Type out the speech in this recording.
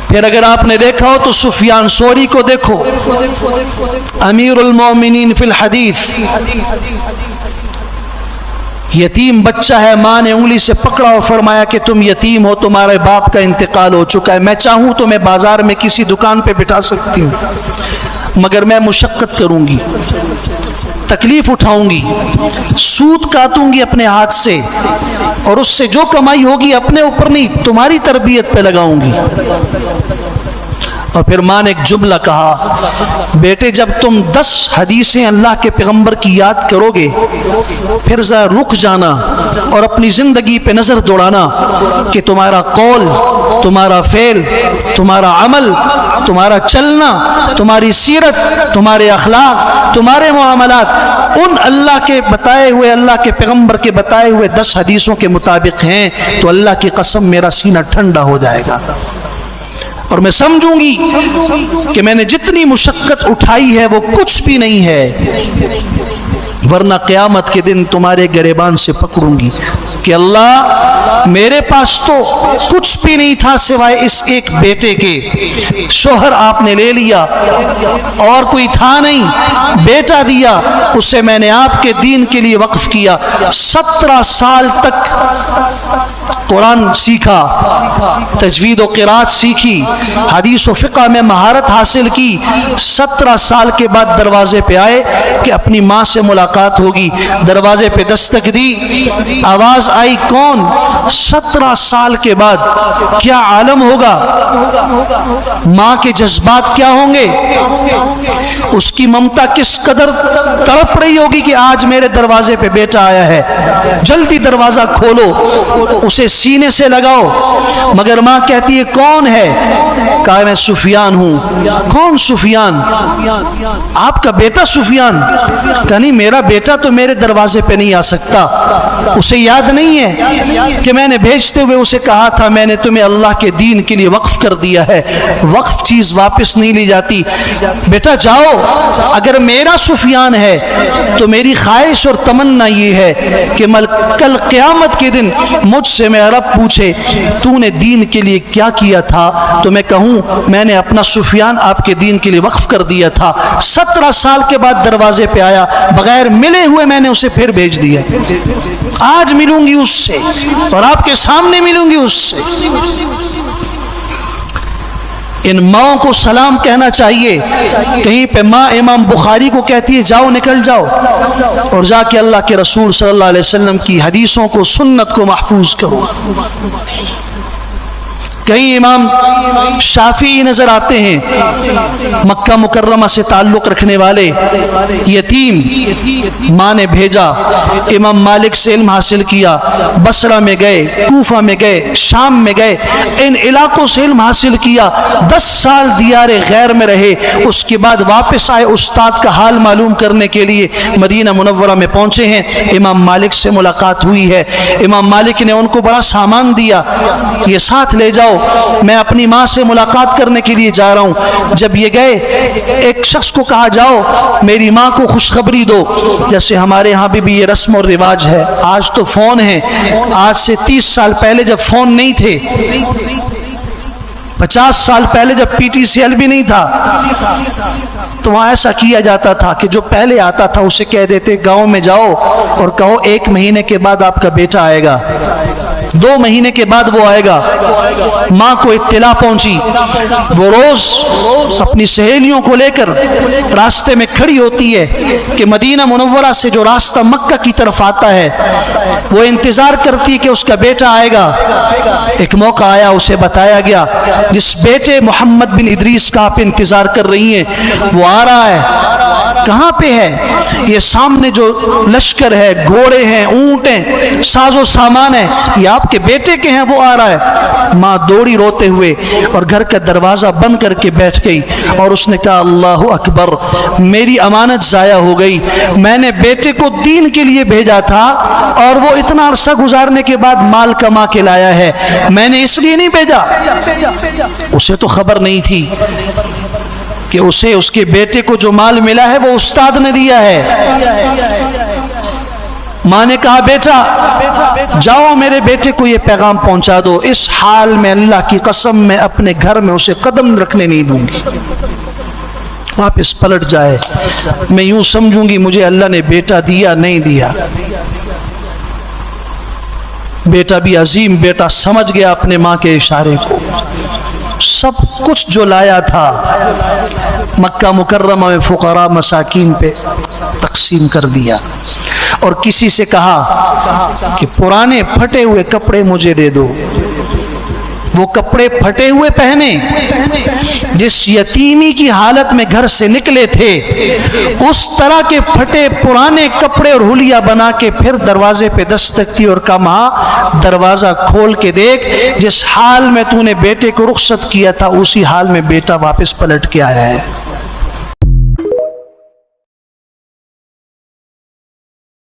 پھر اگر آپ نے دیکھا ہو تو سفیان ثوری کو دیکھو، امیر المومنین فی الحدیث، یتیم بچہ ہے، ماں نے انگلی سے پکڑا اور فرمایا کہ تم یتیم ہو، تمہارے باپ کا انتقال ہو چکا ہے، میں چاہوں تو میں بازار میں کسی دکان پہ بٹھا سکتی ہوں، مگر میں مشقت کروں گی، تکلیف اٹھاؤں گی، سود کاٹوں گی اپنے ہاتھ سے، اور اس سے جو کمائی ہوگی اپنے اوپر نہیں تمہاری تربیت پہ لگاؤں گی۔ اور پھر ماں نے ایک جملہ کہا، بیٹے جب تم 10 حدیثیں اللہ کے پیغمبر کی یاد کرو گے پھر ذرا رک جانا اور اپنی زندگی پہ نظر دوڑانا کہ تمہارا قول، تمہارا فعل، تمہارا عمل، تمہارا چلنا، تمہاری سیرت، تمہارے اخلاق، تمہارے معاملات ان اللہ کے بتائے ہوئے، اللہ کے پیغمبر کے بتائے ہوئے 10 حدیثوں کے مطابق ہیں تو اللہ کی قسم میرا سینہ ٹھنڈا ہو جائے گا، اور میں سمجھوں گی کہ میں نے جتنی مشقت اٹھائی ہے وہ کچھ بھی نہیں ہے، ورنہ قیامت کے دن تمہارے گریبان سے پکڑوں گی کہ اللہ میرے پاس تو کچھ بھی نہیں تھا سوائے اس ایک بیٹے کے، شوہر آپ نے لے لیا اور کوئی تھا نہیں، بیٹا دیا، اسے میں نے آپ کے دین کے لیے وقف کیا، 17 سال تک قرآن سیکھا، تجوید و قرات سیکھی، حدیث و فقہ میں مہارت حاصل کی، 17 سال کے بعد دروازے پہ آئے کہ اپنی ماں سے ملاقات ہوگی، دروازے پہ دستک دی، آواز آئی کون؟ 17 سال کے بعد کیا عالم ہوگا، ماں کے جذبات کیا ہوں گے، اس کی ممتا کس قدر تڑپ رہی ہوگی کہ آج میرے دروازے پہ بیٹا آیا ہے، جلدی دروازہ کھولو، اسے سینے سے لگاؤ، مگر ماں کہتی ہے کون ہے؟ کہا میں سفیان ہوں۔ کون سفیان؟ آپ کا بیٹا سفیان؟ کہا نہیں، میرا بیٹا تو میرے دروازے پہ نہیں آ سکتا، اسے یاد نہیں ہے کہ میں نے بھیجتے ہوئے اسے کہا تھا میں نے تمہیں اللہ کے دین کے لیے وقف کر دیا ہے، وقف چیز واپس نہیں لی جاتی، بیٹا جاؤ، اگر میرا سفیان ہے تو میری خواہش اور تمنا یہ ہے کہ کل قیامت کے دن مجھ سے میرا رب پوچھے تو نے دین کے لیے کیا کیا تھا تو میں کہوں میں نے اپنا سفیان آپ کے دین کے لیے وقف کر دیا تھا۔ 17 سال کے بعد دروازے پہ آیا، بغیر ملے ہوئے میں نے اسے پھر بھیج دیا، آج ملوں گی اس سے اور آپ کے سامنے ملوں گی اس سے۔ ان ماں کو سلام کہنا چاہیے۔ کہیں پہ ماں امام بخاری کو کہتی ہے جاؤ نکل جاؤ، اور جا کے اللہ کے رسول صلی اللہ علیہ وسلم کی حدیثوں کو، سنت کو محفوظ کرو۔ کہیں امام شافعی نظر آتے ہیں، مکہ مکرمہ سے تعلق رکھنے والے، یتیم، ماں نے بھیجا، امام مالک سے علم حاصل کیا، بصرہ میں گئے، کوفہ میں گئے، شام میں گئے، ان علاقوں سے علم حاصل کیا، 10 سال دیار غیر میں رہے، اس کے بعد واپس آئے استاد کا حال معلوم کرنے کے لیے، مدینہ منورہ میں پہنچے ہیں، امام مالک سے ملاقات ہوئی ہے، امام مالک نے ان کو بڑا سامان دیا، یہ ساتھ لے جاؤ، میں اپنی ماں سے ملاقات کرنے کے لیے جا رہا ہوں۔ جب یہ گئے، ایک شخص کو کہا جاؤ میری ماں کو خوشخبری دو، جیسے ہمارے ہاں بھی یہ رسم اور رواج ہے، آج تو فون ہے، آج سے 30 سال پہلے جب فون نہیں تھے، 50 سال پہلے جب پی ٹی سی ایل بھی نہیں تھا، تو وہاں ایسا کیا جاتا تھا کہ جو پہلے آتا تھا اسے کہہ دیتے گاؤں میں جاؤ اور کہو 1 مہینے کے بعد آپ کا بیٹا آئے گا، 2 مہینے کے بعد وہ آئے گا۔ ماں کو اطلاع پہنچی، وہ روز اپنی سہیلیوں کو لے کر راستے میں کھڑی ہوتی ہے کہ مدینہ منورہ سے جو راستہ مکہ کی طرف آتا ہے وہ انتظار کرتی ہے کہ اس کا بیٹا آئے گا۔ ایک موقع آیا، اسے بتایا گیا جس بیٹے محمد بن ادریس کا آپ انتظار کر رہی ہیں وہ آ رہا ہے۔ کہاں پہ ہے؟ یہ سامنے جو لشکر ہے، گھوڑے ہیں، اونٹ ہیں، ساز و سامان ہے، یہ آپ کے بیٹے کے ہیں، وہ آ رہا ہے۔ ماں دوڑی روتے ہوئے اور گھر کا دروازہ بند کر کے بیٹھ گئی اور اس نے کہا اللہ اکبر، میری امانت ضائع ہو گئی، میں نے بیٹے کو دین کے لیے بھیجا تھا اور وہ اتنا عرصہ گزارنے کے بعد مال کما کے لایا ہے، میں نے اس لیے نہیں بھیجا۔ اسے تو خبر نہیں تھی کہ اسے اس کے بیٹے کو جو مال ملا ہے وہ استاد نے دیا ہے۔ ماں نے کہا بیٹا جاؤ میرے بیٹے کو یہ پیغام پہنچا دو، اس حال میں اللہ کی قسم میں اپنے گھر میں اسے قدم رکھنے نہیں دوں گی، واپس پلٹ جائے میں یوں سمجھوں گی مجھے اللہ نے بیٹا دیا نہیں دیا۔ بیٹا بھی عظیم بیٹا سمجھ گیا اپنے ماں کے اشارے کو، سب کچھ جو لایا تھا مکہ مکرمہ میں فقراء مساکین پہ تقسیم کر دیا، اور کسی سے کہا کہ پرانے پھٹے ہوئے کپڑے مجھے دے دو۔ وہ کپڑے پھٹے ہوئے پہنے، جس یتیمی کی حالت میں گھر سے نکلے تھے اس طرح کے پھٹے پرانے کپڑے اور حلیہ بنا کے پھر دروازے پہ دستک دی اور کہا ماں دروازہ کھول کے دیکھ، جس حال میں تو نے بیٹے کو رخصت کیا تھا اسی حال میں بیٹا واپس پلٹ کے آیا ہے۔